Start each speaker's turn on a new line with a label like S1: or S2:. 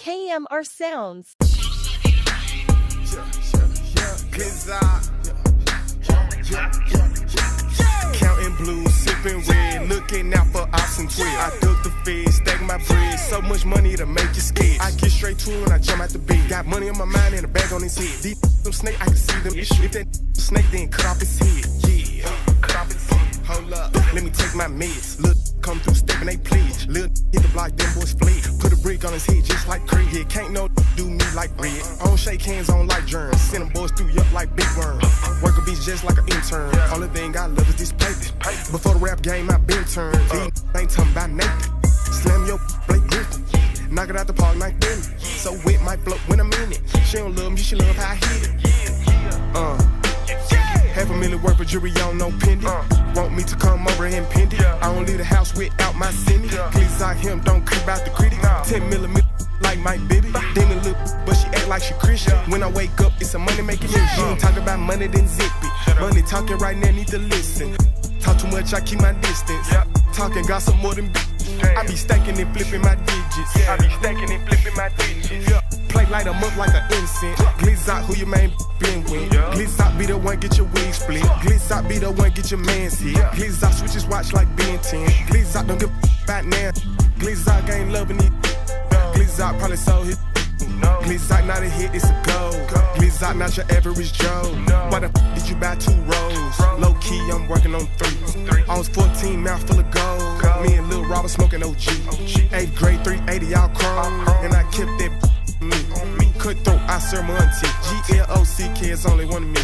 S1: KMRSounds.
S2: Counting blues, sipping red, looking out for ops and 12. I duck the feds, stack my bread, so much money to make you scared. I get straight to it when I jump out the bed. Got money on my mind and a bag on his head. These them snake, I can see them issues. If that snake, then cut off his head. Yeah, cut off his head. Hold up, let me take my meds. Look, come through stepping they pledge. Lil' hit the block, them boys fled. Put a brick on his head just like Craig. Here can't no do me like red. I don't shake hands on like germs. Send them boys through up like big worms. Work a bitch just like an intern. Only thing I love is this paper. Before the rap game, I been turned. These ain't talking about Nathan. Slam your Blake Griffin. Knock it out the park like Benny. So wet might float when I'm in it. She don't love me, she love how I hit it. $500,000 worth of jewelry on no pendant. Want me to come over and pin it. I don't leave the house without my semi. Please like him, don't creep out the critic. 10mm like my baby. Then a little, but she act like she Christian. When I wake up, it's a money making mission. She ain't talk about money, then zip it. Money talking right now, need to listen. Talk too much, I keep my distance. Talking gossip more than I be stacking and flipping my digits. Play light 'em up like an incense. Glizzot, who your main been with. Glizzot be the one, get your wig split. Glizzot be the one, get your man's hit. Glizzot switches watch like Ben 10. Glizzot don't give a about now. Glizzot ain't loving it. Glizzot probably sold his. Glizzot not a hit, it's a goal. Glizzot not your average Joe. Why the f did you buy 2 rolls? Low key, I'm working on 3. I was 14, mouth full of gold. Me and Lil Robert smoking OG. 8th grade, 380, all chrome. And I kept that me. Cutthroat, I serve my auntie. GLOC kids only one of me.